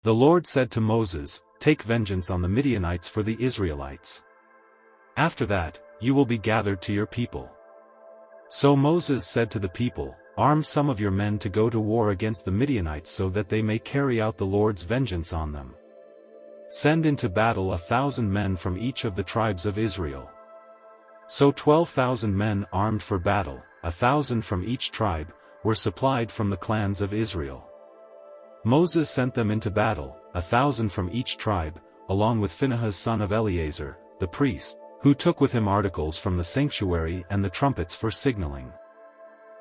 The Lord said to Moses, "Take vengeance on the Midianites for the Israelites. After that, you will be gathered to your people." So Moses said to the people, "Arm some of your men to go to war against the Midianites so that they may carry out the Lord's vengeance on them. Send into battle 1,000 men from each of the tribes of Israel." So 12,000 men armed for battle, 1,000 from each tribe, were supplied from the clans of Israel. Moses sent them into battle, 1,000 from each tribe, along with Phinehas son of Eleazar, the priest, who took with him articles from the sanctuary and the trumpets for signaling.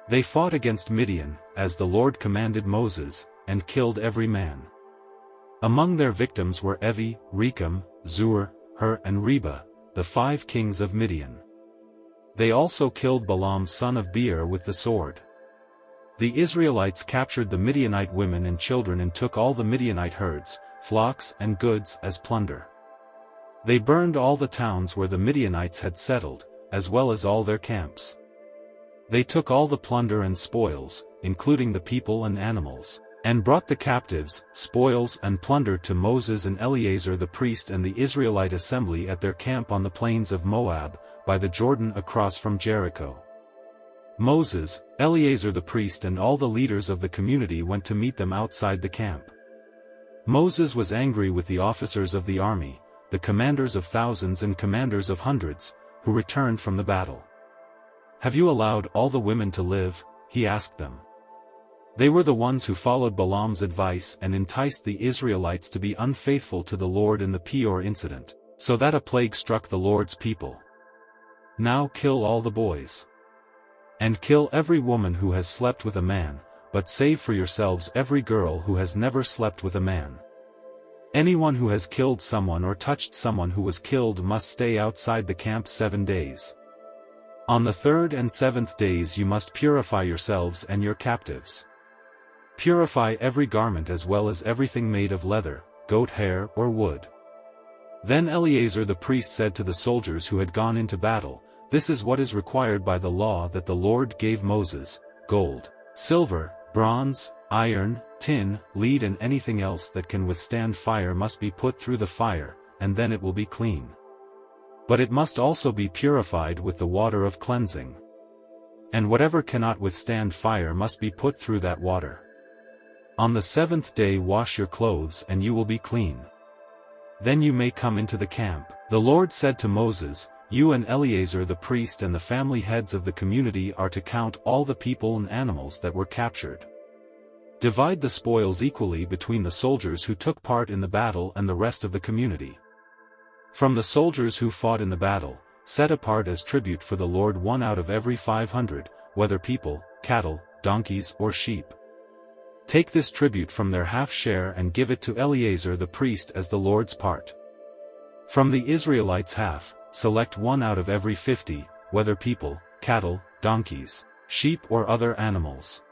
They fought against Midian, as the Lord commanded Moses, and killed every man. Among their victims were Evi, Rekam, Zur, Hur and Reba, the 5 kings of Midian. They also killed Balaam son of Beor with the sword. The Israelites captured the Midianite women and children and took all the Midianite herds, flocks and goods as plunder. They burned all the towns where the Midianites had settled, as well as all their camps. They took all the plunder and spoils, including the people and animals, and brought the captives, spoils and plunder to Moses and Eleazar the priest and the Israelite assembly at their camp on the plains of Moab, by the Jordan across from Jericho. Moses, Eleazar the priest and all the leaders of the community went to meet them outside the camp. Moses was angry with the officers of the army, the commanders of thousands and commanders of hundreds, who returned from the battle. "Have you allowed all the women to live?" he asked them. They were the ones who followed Balaam's advice and enticed the Israelites to be unfaithful to the Lord in the Peor incident, so that a plague struck the Lord's people. Now kill all the boys. And kill every woman who has slept with a man, but save for yourselves every girl who has never slept with a man. Anyone who has killed someone or touched someone who was killed must stay outside the camp 7 days. On the 3rd and 7th days you must purify yourselves and your captives. Purify every garment as well as everything made of leather, goat hair or wood. Then Eleazar the priest said to the soldiers who had gone into battle, "This is what is required by the law that the Lord gave Moses: gold, silver, bronze, iron, tin, lead and anything else that can withstand fire must be put through the fire, and then it will be clean. But it must also be purified with the water of cleansing. And whatever cannot withstand fire must be put through that water. On the 7th day wash your clothes and you will be clean. Then you may come into the camp." The Lord said to Moses, "You and Eleazar the priest and the family heads of the community are to count all the people and animals that were captured. Divide the spoils equally between the soldiers who took part in the battle and the rest of the community. From the soldiers who fought in the battle, set apart as tribute for the Lord 1 out of every 500, whether people, cattle, donkeys or sheep. Take this tribute from their half share and give it to Eleazar the priest as the Lord's part. From the Israelites' half, select 1 out of every 50, whether people, cattle, donkeys, sheep or other animals.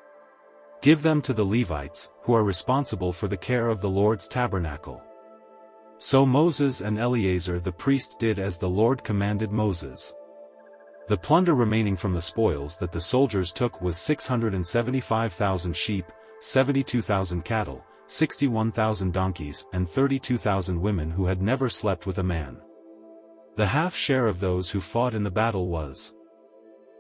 Give them to the Levites, who are responsible for the care of the Lord's tabernacle." So Moses and Eleazar the priest did as the Lord commanded Moses. The plunder remaining from the spoils that the soldiers took was 675,000 sheep, 72,000 cattle, 61,000 donkeys and 32,000 women who had never slept with a man. The half share of those who fought in the battle was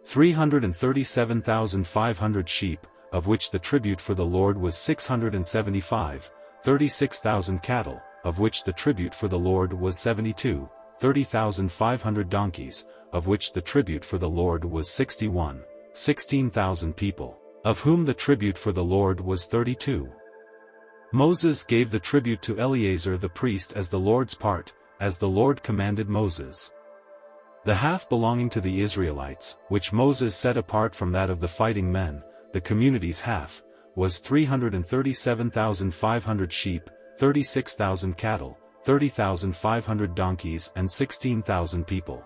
337,500 sheep, of which the tribute for the Lord was 675, 36,000 cattle, of which the tribute for the Lord was 72, 30,500 donkeys, of which the tribute for the Lord was 61, 16,000 people, of whom the tribute for the Lord was 32. Moses gave the tribute to Eleazar the priest as the Lord's part, as the Lord commanded Moses. The half belonging to the Israelites, which Moses set apart from that of the fighting men, the community's half, was 337,500 sheep, 36,000 cattle, 30,500 donkeys and 16,000 people.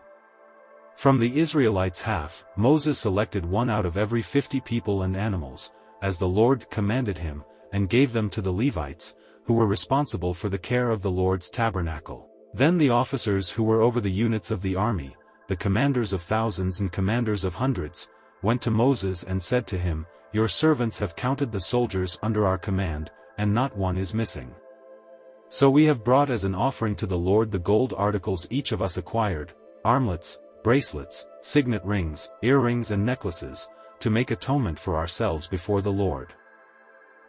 From the Israelites' half, Moses selected 1 out of every 50 people and animals, as the Lord commanded him, and gave them to the Levites, who were responsible for the care of the Lord's tabernacle. Then the officers who were over the units of the army, the commanders of thousands and commanders of hundreds, went to Moses and said to him, "Your servants have counted the soldiers under our command, and not one is missing. So we have brought as an offering to the Lord the gold articles each of us acquired, armlets, bracelets, signet rings, earrings and necklaces, to make atonement for ourselves before the Lord.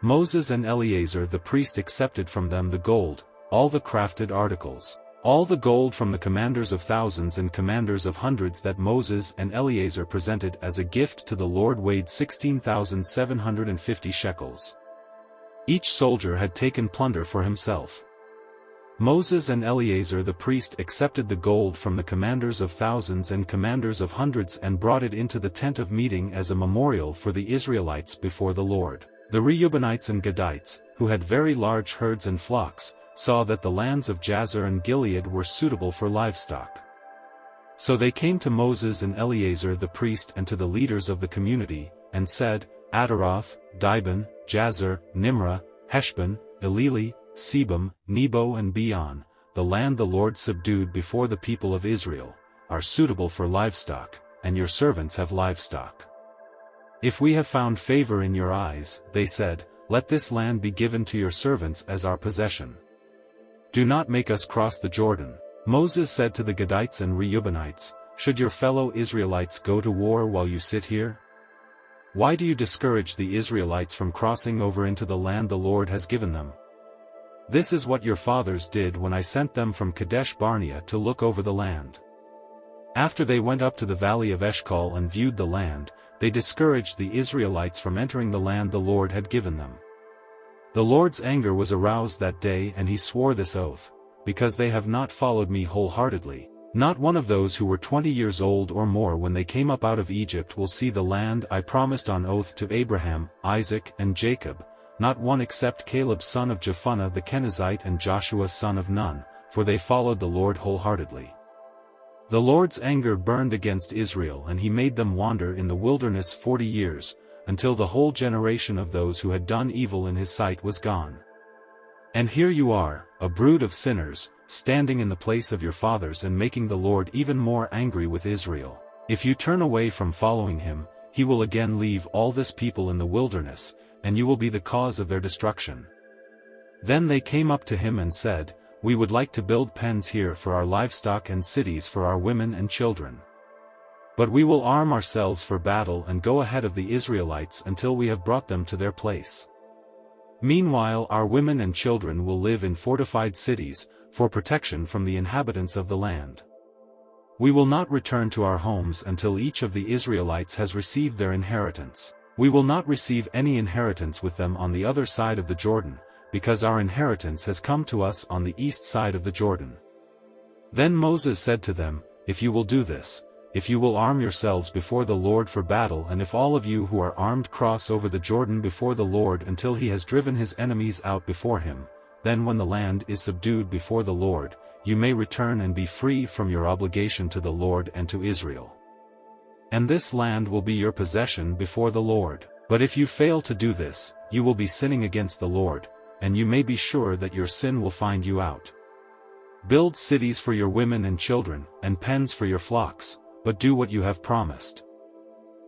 Moses and Eleazar the priest accepted from them the gold, all the crafted articles, all the gold from the commanders of thousands and commanders of hundreds that Moses and Eleazar presented as a gift to the Lord weighed 16,750 shekels. Each soldier had taken plunder for himself. Moses and Eleazar the priest accepted the gold from the commanders of thousands and commanders of hundreds and brought it into the tent of meeting as a memorial for the Israelites before the Lord. The Reubenites and Gadites, who had very large herds and flocks, saw that the lands of Jazer and Gilead were suitable for livestock. So they came to Moses and Eleazar the priest and to the leaders of the community, and said, Ataroth, Dibon, Jazer, Nimrah, Heshbon, Eleli, Sebam, Nebo and Beon, the land the Lord subdued before the people of Israel, are suitable for livestock, and your servants have livestock. If we have found favor in your eyes, they said, let this land be given to your servants as our possession. Do not make us cross the Jordan. Moses said to the Gadites and Reubenites, should your fellow Israelites go to war while you sit here? Why do you discourage the Israelites from crossing over into the land the Lord has given them? This is what your fathers did when I sent them from Kadesh Barnea to look over the land. After they went up to the valley of Eshcol and viewed the land, they discouraged the Israelites from entering the land the Lord had given them. The Lord's anger was aroused that day and he swore this oath, because they have not followed me wholeheartedly. Not one of those who were 20 years old or more when they came up out of Egypt will see the land I promised on oath to Abraham, Isaac and Jacob, not one except Caleb son of Jephunneh the Kenizzite and Joshua son of Nun, for they followed the Lord wholeheartedly. The Lord's anger burned against Israel and he made them wander in the wilderness 40 years, until the whole generation of those who had done evil in his sight was gone. And here you are, a brood of sinners, standing in the place of your fathers and making the Lord even more angry with Israel. If you turn away from following him, he will again leave all this people in the wilderness, and you will be the cause of their destruction. Then they came up to him and said, we would like to build pens here for our livestock and cities for our women and children. But we will arm ourselves for battle and go ahead of the Israelites until we have brought them to their place. Meanwhile our women and children will live in fortified cities, for protection from the inhabitants of the land. We will not return to our homes until each of the Israelites has received their inheritance. We will not receive any inheritance with them on the other side of the Jordan, because our inheritance has come to us on the east side of the Jordan. Then Moses said to them, if you will do this, if you will arm yourselves before the Lord for battle and if all of you who are armed cross over the Jordan before the Lord until he has driven his enemies out before him, then when the land is subdued before the Lord, you may return and be free from your obligation to the Lord and to Israel. And this land will be your possession before the Lord. But if you fail to do this, you will be sinning against the Lord, and you may be sure that your sin will find you out. Build cities for your women and children, and pens for your flocks, but do what you have promised.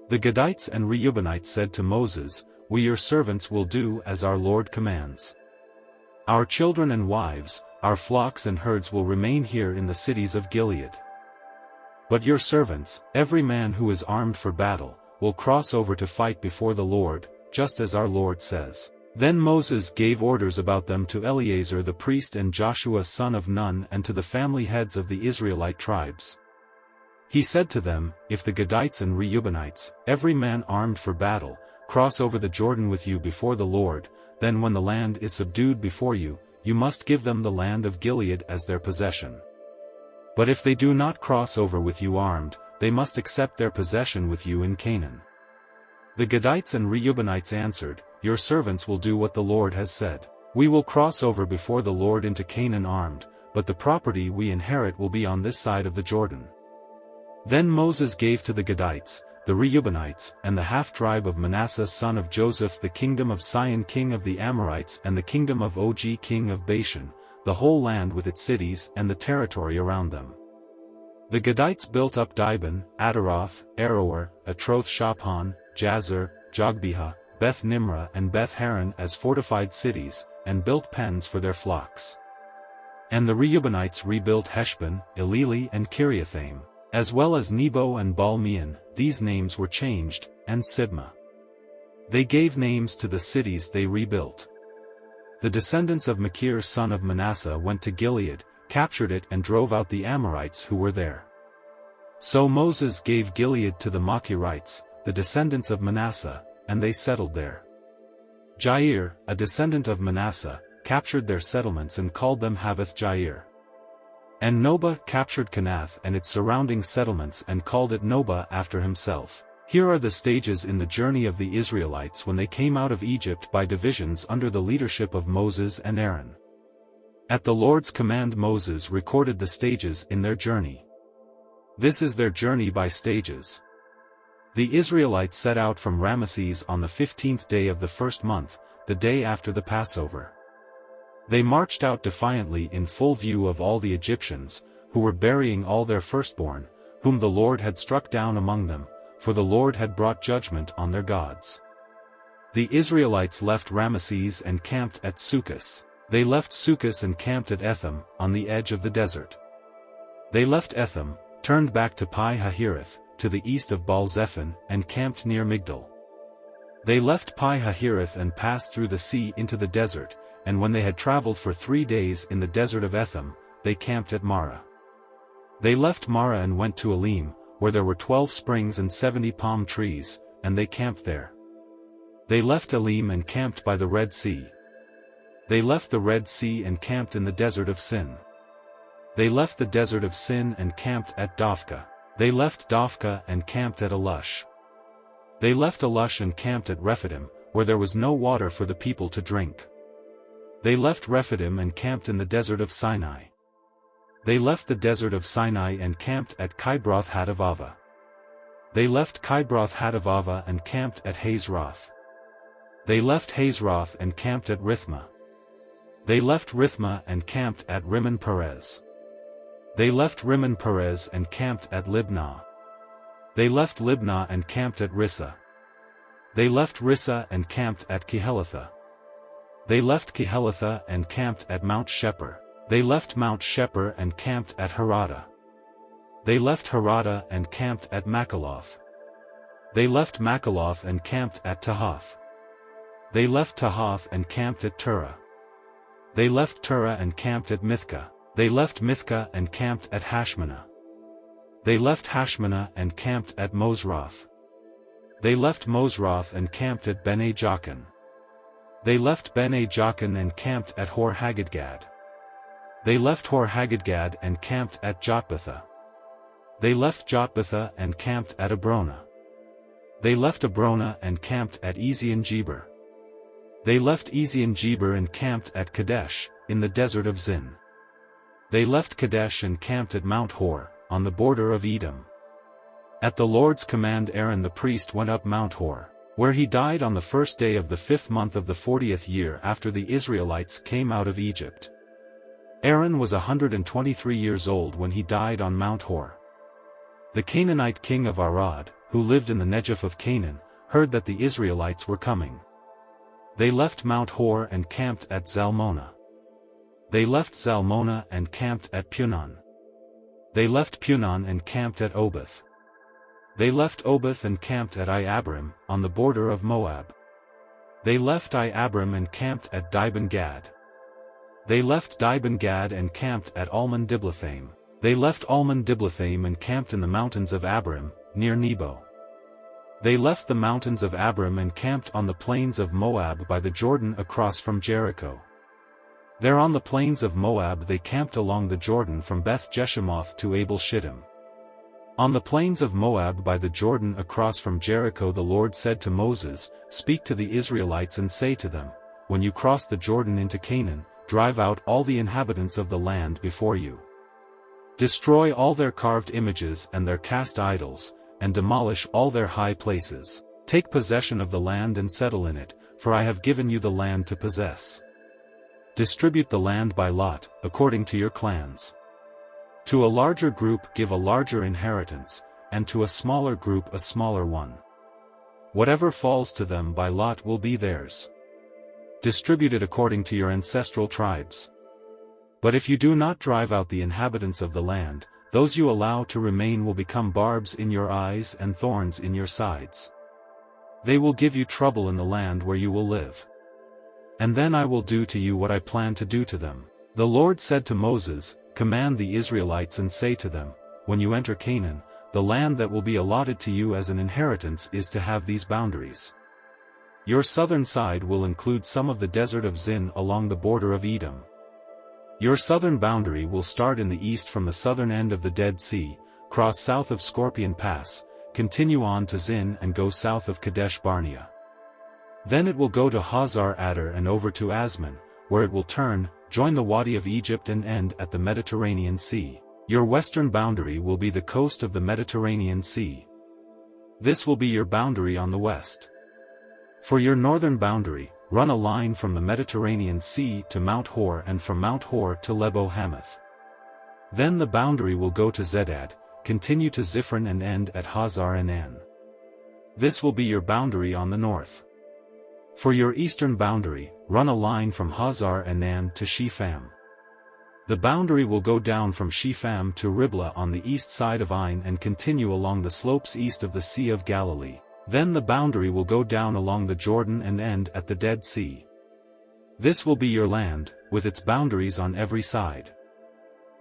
The Gadites and Reubenites said to Moses, we your servants will do as our Lord commands. Our children and wives, our flocks and herds will remain here in the cities of Gilead. But your servants, every man who is armed for battle, will cross over to fight before the Lord, just as our Lord says. Then Moses gave orders about them to Eleazar the priest and Joshua son of Nun and to the family heads of the Israelite tribes. He said to them, if the Gadites and Reubenites, every man armed for battle, cross over the Jordan with you before the Lord, then when the land is subdued before you, you must give them the land of Gilead as their possession. But if they do not cross over with you armed, they must accept their possession with you in Canaan. The Gadites and Reubenites answered, your servants will do what the Lord has said. We will cross over before the Lord into Canaan armed, but the property we inherit will be on this side of the Jordan. Then Moses gave to the Gadites, the Reubenites, and the half-tribe of Manasseh son of Joseph the kingdom of Sihon king of the Amorites and the kingdom of Og king of Bashan, the whole land with its cities and the territory around them. The Gadites built up Dibon, Ataroth, Aroer, Atroth-Shaphan, Jazer, Jogbehah, Beth Nimrah and Beth Haran as fortified cities, and built pens for their flocks. And the Reubenites rebuilt Heshbon, Eleli and Kiriathaim, as well as Nebo and Baal-meon. These names were changed, and Sibmah. They gave names to the cities they rebuilt. The descendants of Machir son of Manasseh went to Gilead, captured it and drove out the Amorites who were there. So Moses gave Gilead to the Machirites, the descendants of Manasseh, and they settled there. Jair, a descendant of Manasseh, captured their settlements and called them Havoth-Jair. And Nobah captured Kenath and its surrounding settlements and called it Nobah after himself. Here are the stages in the journey of the Israelites when they came out of Egypt by divisions under the leadership of Moses and Aaron. At the Lord's command Moses recorded the stages in their journey. This is their journey by stages. The Israelites set out from Ramesses on the 15th day of the first month, the day after the Passover. They marched out defiantly in full view of all the Egyptians, who were burying all their firstborn, whom the Lord had struck down among them, for the Lord had brought judgment on their gods. The Israelites left Ramesses and camped at Sukkos. They left Sukkos and camped at Etham, on the edge of the desert. They left Etham, turned back to Pi-Hahiroth, to the east of Baal-Zephon, and camped near Migdol. They left Pi-Hahiroth and passed through the sea into the desert, and when they had traveled for 3 days in the desert of Etham, they camped at Marah. They left Marah and went to Elim, where there were 12 springs and 70 palm trees, and they camped there. They left Elim and camped by the Red Sea. They left the Red Sea and camped in the desert of Sin. They left the desert of Sin and camped at Dophkah. They left Dophkah and camped at Alush. They left Alush and camped at Rephidim, where there was no water for the people to drink. They left Rephidim and camped in the desert of Sinai. They left the desert of Sinai and camped at Kibroth Hattaavah. They left Kibroth Hattaavah and camped at Hazeroth. They left Hazeroth and camped at Rithmah. They left Rithmah and camped at Rimmon Perez. They left Rimmon Perez and camped at Libnah. They left Libnah and camped at Rissah. They left Rissah and camped at Kehelatha. They left Kehelatha and camped at Mount Shepher. They left Mount Shepher and camped at Harada. They left Harada and camped at Makaloth. They left Makaloth and camped at Tahath. They left Tahath and camped at Turah. They left Turah and camped at Mithkah. They left Mithkah and camped at Hashmanah. They left Hashmanah and camped at Mosroth. They left Mosroth and camped at Bene Jaakan. They left Bene Jaakan and camped at Hor Haggidgad. They left Hor Haggidgad and camped at Jotbathah. They left Jotbathah and camped at Abrona. They left Abrona and camped at Ezion-Geber. They left Ezion-Geber and camped at Kadesh, in the desert of Zin. They left Kadesh and camped at Mount Hor, on the border of Edom. At the Lord's command Aaron the priest went up Mount Hor, where he died on the first day of the 5th month of the 40th year after the Israelites came out of Egypt. Aaron was 123 years old when he died on Mount Hor. The Canaanite king of Arad, who lived in the Negev of Canaan, heard that the Israelites were coming. They left Mount Hor and camped at Zalmonah. They left Zalmonah and camped at Punon. They left Punon and camped at Oboth. They left Oboth and camped at Iabrim, on the border of Moab. They left Iabrim and camped at Dibon-Gad. They left Dibon-Gad and camped at Almon-Diblathaim. They left Almon-Diblathaim and camped in the mountains of Abram, near Nebo. They left the mountains of Abram and camped on the plains of Moab by the Jordan across from Jericho. There on the plains of Moab they camped along the Jordan from Beth-Jeshimoth to Abel-Shittim. On the plains of Moab by the Jordan across from Jericho the Lord said to Moses, "Speak to the Israelites and say to them, when you cross the Jordan into Canaan, drive out all the inhabitants of the land before you. Destroy all their carved images and their cast idols, and demolish all their high places. Take possession of the land and settle in it, for I have given you the land to possess. Distribute the land by lot, according to your clans. To a larger group give a larger inheritance, and to a smaller group a smaller one. Whatever falls to them by lot will be theirs. Distribute it according to your ancestral tribes. But if you do not drive out the inhabitants of the land, those you allow to remain will become barbs in your eyes and thorns in your sides. They will give you trouble in the land where you will live. And then I will do to you what I plan to do to them. The Lord said to Moses, "Command the Israelites and say to them, when you enter Canaan, the land that will be allotted to you as an inheritance is to have these boundaries. Your southern side will include some of the desert of Zin along the border of Edom. Your southern boundary will start in the east from the southern end of the Dead Sea, cross south of Scorpion Pass, continue on to Zin and go south of Kadesh Barnea. Then it will go to Hazar Adar and over to Asman, where it will turn, join the Wadi of Egypt and end at the Mediterranean Sea. Your western boundary will be the coast of the Mediterranean Sea. This will be your boundary on the west. For your northern boundary, run a line from the Mediterranean Sea to Mount Hor and from Mount Hor to Lebo Hamath. Then the boundary will go to Zedad, continue to Ziphron and end at Hazar Enan. This will be your boundary on the north. For your eastern boundary, run a line from Hazar Enan to Shepham. The boundary will go down from Shepham to Riblah on the east side of Ain and continue along the slopes east of the Sea of Galilee. Then the boundary will go down along the Jordan and end at the Dead Sea. This will be your land, with its boundaries on every side.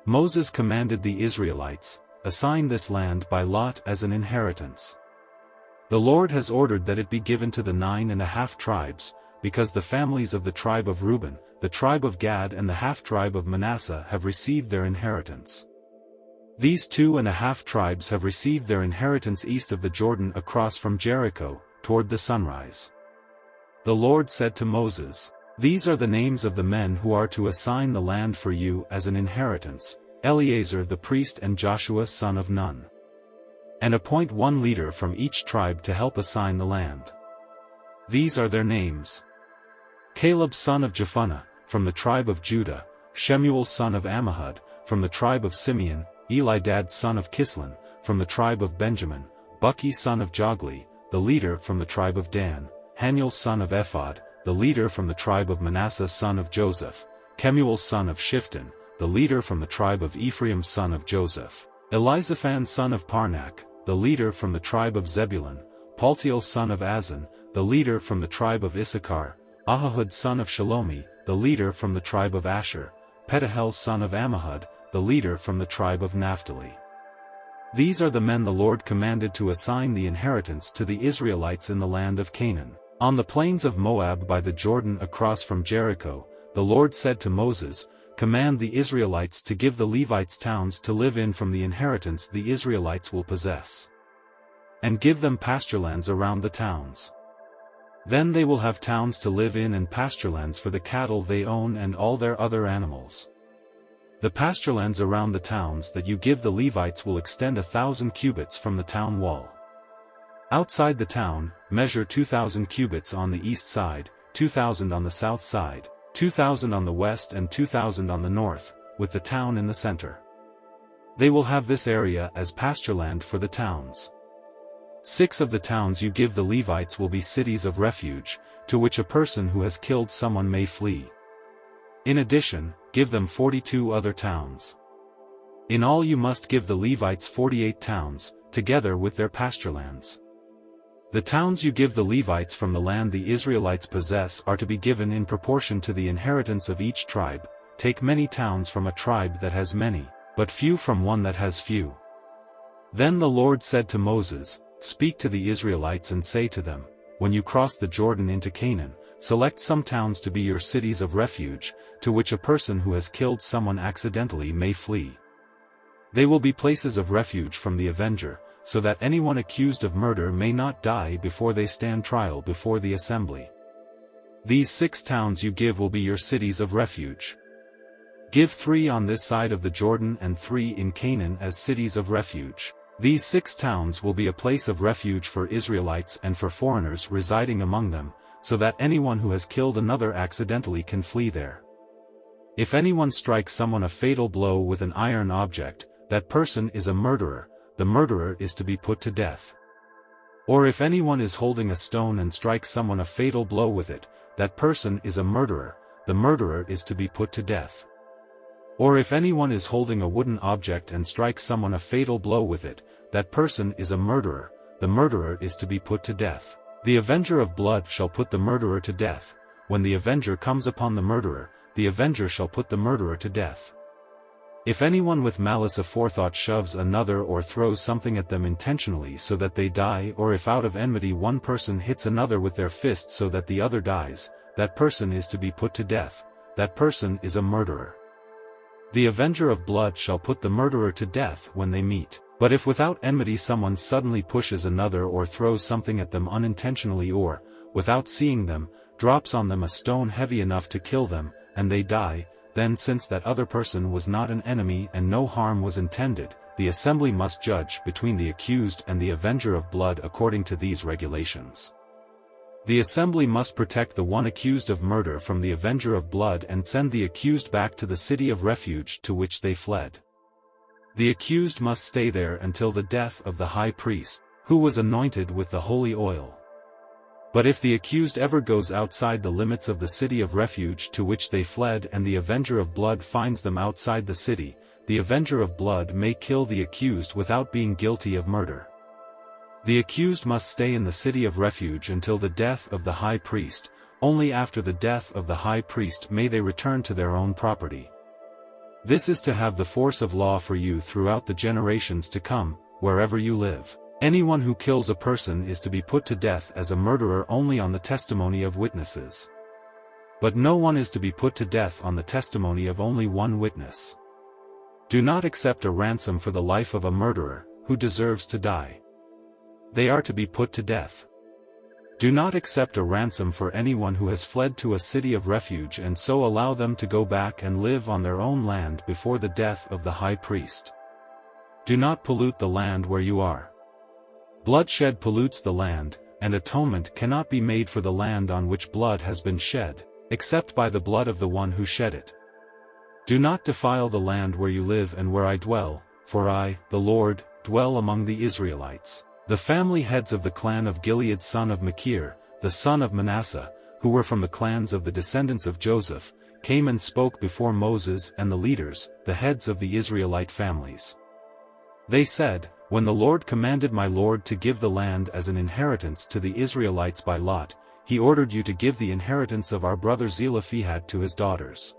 Moses commanded the Israelites, "Assign this land by lot as an inheritance. The Lord has ordered that it be given to the 9.5 tribes, because the families of the tribe of Reuben, the tribe of Gad and the half-tribe of Manasseh have received their inheritance. These 2.5 tribes have received their inheritance east of the Jordan across from Jericho, toward the sunrise." The Lord said to Moses, "These are the names of the men who are to assign the land for you as an inheritance, Eleazar the priest and Joshua son of Nun. And appoint one leader from each tribe to help assign the land. These are their names: Caleb son of Jephunneh, from the tribe of Judah, Shemuel son of Ammihud, from the tribe of Simeon, Elidad son of Kislon, from the tribe of Benjamin, Buki son of Jogli, the leader from the tribe of Dan, Haniel son of Ephod, the leader from the tribe of Manasseh son of Joseph, Kemuel son of Shifton, the leader from the tribe of Ephraim son of Joseph, Elizaphan son of Parnak, the leader from the tribe of Zebulun, Paltiel son of Azan, the leader from the tribe of Issachar, Ahihud son of Shalomi, the leader from the tribe of Asher, Petahel son of Ammihud, the leader from the tribe of Naphtali. These are the men the Lord commanded to assign the inheritance to the Israelites in the land of Canaan. On the plains of Moab by the Jordan across from Jericho, the Lord said to Moses, "Command the Israelites to give the Levites towns to live in from the inheritance the Israelites will possess. And give them pasturelands around the towns. Then they will have towns to live in and pasturelands for the cattle they own and all their other animals. The pasturelands around the towns that you give the Levites will extend 1,000 cubits from the town wall. Outside the town, measure 2,000 cubits on the east side, 2,000 on the south side, 2,000 on the west and 2,000 on the north, with the town in the center. They will have this area as pastureland for the towns. 6 of the towns you give the Levites will be cities of refuge, to which a person who has killed someone may flee. In addition, give them 42 other towns. In all you must give the Levites 48 towns, together with their pasturelands. The towns you give the Levites from the land the Israelites possess are to be given in proportion to the inheritance of each tribe. Take many towns from a tribe that has many, but few from one that has few." Then the Lord said to Moses, "Speak to the Israelites and say to them, when you cross the Jordan into Canaan, select some towns to be your cities of refuge, to which a person who has killed someone accidentally may flee. They will be places of refuge from the avenger, so that anyone accused of murder may not die before they stand trial before the assembly. These 6 towns you give will be your cities of refuge. Give 3 on this side of the Jordan and 3 in Canaan as cities of refuge. These 6 towns will be a place of refuge for Israelites and for foreigners residing among them, so that anyone who has killed another accidentally can flee there. If anyone strikes someone a fatal blow with an iron object, that person is a murderer, the murderer is to be put to death. Or if anyone is holding a stone and strikes someone a fatal blow with it, that person is a murderer, the murderer is to be put to death. Or if anyone is holding a wooden object and strikes someone a fatal blow with it, that person is a murderer, the murderer is to be put to death. The avenger of blood shall put the murderer to death. When the avenger comes upon the murderer, the avenger shall put the murderer to death. If anyone with malice aforethought shoves another or throws something at them intentionally so that they die, or if out of enmity one person hits another with their fist so that the other dies, that person is to be put to death, that person is a murderer. The avenger of blood shall put the murderer to death when they meet. But if without enmity someone suddenly pushes another or throws something at them unintentionally or, without seeing them, drops on them a stone heavy enough to kill them, and they die, then since that other person was not an enemy and no harm was intended, the assembly must judge between the accused and the avenger of blood according to these regulations. The assembly must protect the one accused of murder from the avenger of blood and send the accused back to the city of refuge to which they fled. The accused must stay there until the death of the high priest, who was anointed with the holy oil. But if the accused ever goes outside the limits of the city of refuge to which they fled and the avenger of blood finds them outside the city, the avenger of blood may kill the accused without being guilty of murder. The accused must stay in the city of refuge until the death of the high priest. Only after the death of the high priest may they return to their own property. This is to have the force of law for you throughout the generations to come, wherever you live. Anyone who kills a person is to be put to death as a murderer only on the testimony of witnesses. But no one is to be put to death on the testimony of only one witness. Do not accept a ransom for the life of a murderer, who deserves to die. They are to be put to death. Do not accept a ransom for anyone who has fled to a city of refuge and so allow them to go back and live on their own land before the death of the high priest. Do not pollute the land where you are. Bloodshed pollutes the land, and atonement cannot be made for the land on which blood has been shed, except by the blood of the one who shed it. Do not defile the land where you live and where I dwell, for I, the Lord, dwell among the Israelites. The family heads of the clan of Gilead son of Machir, the son of Manasseh, who were from the clans of the descendants of Joseph, came and spoke before Moses and the leaders, the heads of the Israelite families. They said, "When the Lord commanded my Lord to give the land as an inheritance to the Israelites by lot, he ordered you to give the inheritance of our brother Zelophehad to his daughters.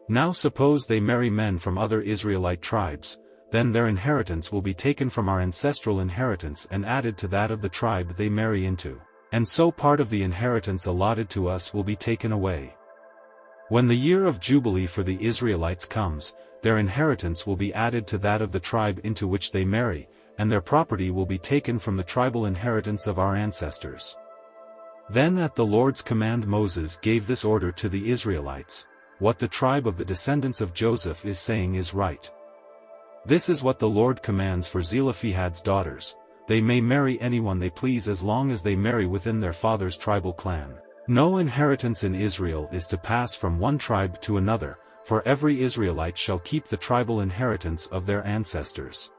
Now suppose they marry men from other Israelite tribes, then their inheritance will be taken from our ancestral inheritance and added to that of the tribe they marry into, and so part of the inheritance allotted to us will be taken away. When the year of Jubilee for the Israelites comes, their inheritance will be added to that of the tribe into which they marry, and their property will be taken from the tribal inheritance of our ancestors." Then at the Lord's command Moses gave this order to the Israelites: "What the tribe of the descendants of Joseph is saying is right. This is what the Lord commands for Zelophehad's daughters: they may marry anyone they please as long as they marry within their father's tribal clan. No inheritance in Israel is to pass from one tribe to another, for every Israelite shall keep the tribal inheritance of their ancestors.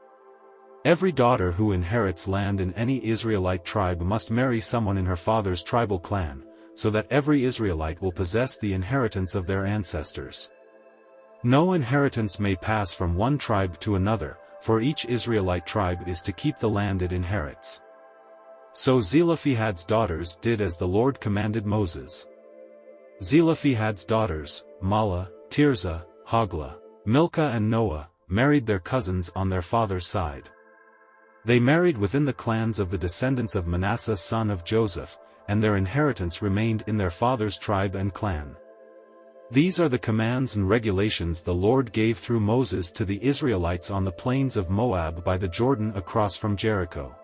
Every daughter who inherits land in any Israelite tribe must marry someone in her father's tribal clan, so that every Israelite will possess the inheritance of their ancestors. No inheritance may pass from one tribe to another, for each Israelite tribe is to keep the land it inherits." So Zelophehad's daughters did as the Lord commanded Moses. Zelophehad's daughters, Mahlah, Tirzah, Hoglah, Milcah and Noah, married their cousins on their father's side. They married within the clans of the descendants of Manasseh son of Joseph, and their inheritance remained in their father's tribe and clan. These are the commands and regulations the Lord gave through Moses to the Israelites on the plains of Moab by the Jordan across from Jericho.